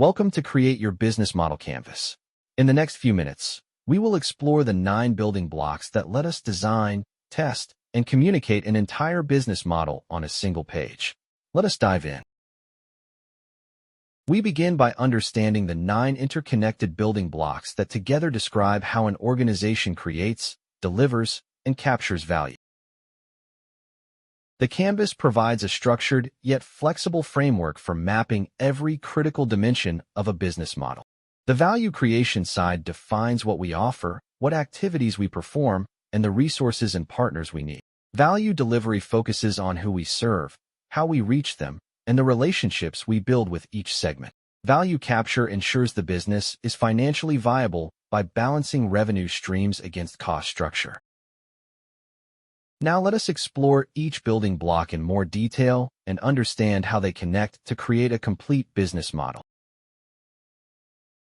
Welcome to Create Your Business Model Canvas. In the next few minutes, we will explore the 9 building blocks that let us design, test, and communicate an entire business model on a single page. Let us dive in. We begin by understanding the 9 interconnected building blocks that together describe how an organization creates, delivers, and captures value. The Canvas provides a structured yet flexible framework for mapping every critical dimension of a business model. The value creation side defines what we offer, what activities we perform, and the resources and partners we need. Value delivery focuses on who we serve, how we reach them, and the relationships we build with each segment. Value capture ensures the business is financially viable by balancing revenue streams against cost structure. Now let us explore each building block in more detail and understand how they connect to create a complete business model.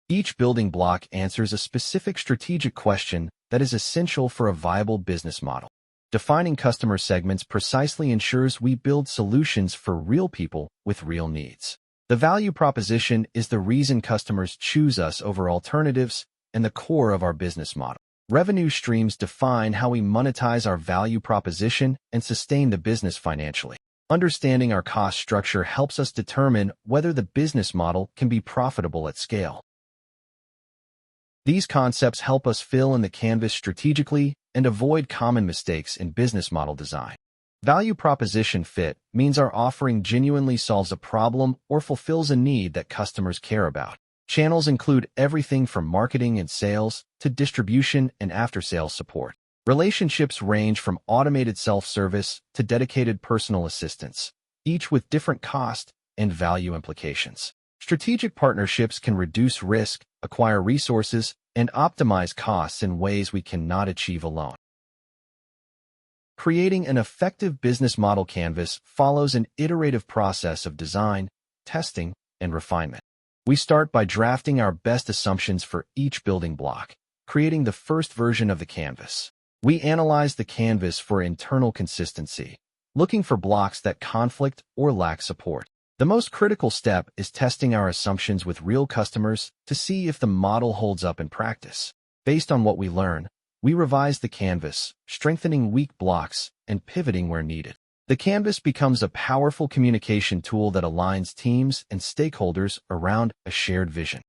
Each building block answers a specific strategic question that is essential for a viable business model. Defining customer segments precisely ensures we build solutions for real people with real needs. The value proposition is the reason customers choose us over alternatives and the core of our business model. Revenue streams define how we monetize our value proposition and sustain the business financially. Understanding our cost structure helps us determine whether the business model can be profitable at scale. These concepts help us fill in the canvas strategically and avoid common mistakes in business model design. Value proposition fit means our offering genuinely solves a problem or fulfills a need that customers care about. Channels include everything from marketing and sales to distribution and after-sales support. Relationships range from automated self-service to dedicated personal assistance, each with different cost and value implications. Strategic partnerships can reduce risk, acquire resources, and optimize costs in ways we cannot achieve alone. Creating an effective business model canvas follows an iterative process of design, testing, and refinement. We start by drafting our best assumptions for each building block, creating the first version of the canvas. We analyze the canvas for internal consistency, looking for blocks that conflict or lack support. The most critical step is testing our assumptions with real customers to see if the model holds up in practice. Based on what we learn, we revise the canvas, strengthening weak blocks and pivoting where needed. The canvas becomes a powerful communication tool that aligns teams and stakeholders around a shared vision.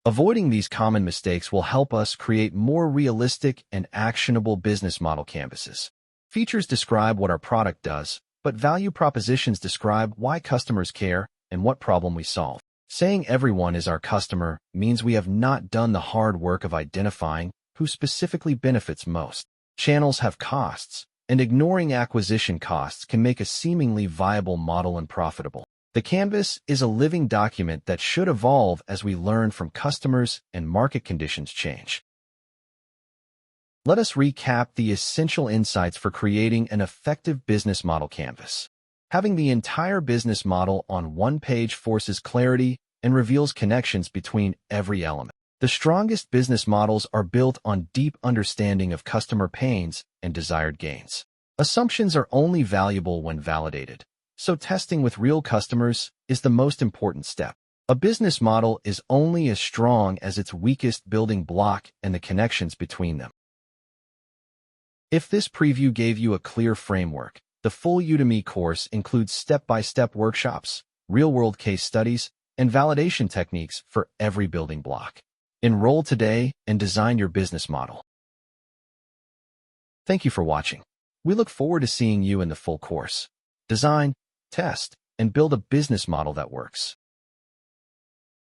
Avoiding these common mistakes will help us create more realistic and actionable business model canvases. Features describe what our product does, but value propositions describe why customers care and what problem we solve. Saying everyone is our customer means we have not done the hard work of identifying who specifically benefits most. Channels have costs, and ignoring acquisition costs can make a seemingly viable model unprofitable. The canvas is a living document that should evolve as we learn from customers and market conditions change. Let us recap the essential insights for creating an effective business model canvas. Having the entire business model on one page forces clarity and reveals connections between every element. The strongest business models are built on deep understanding of customer pains and desired gains. Assumptions are only valuable when validated, so testing with real customers is the most important step. A business model is only as strong as its weakest building block and the connections between them. If this preview gave you a clear framework, the full Udemy course includes step-by-step workshops, real-world case studies, and validation techniques for every building block. Enroll today and design your business model. Thank you for watching. We look forward to seeing you in the full course. Design, test, and build a business model that works.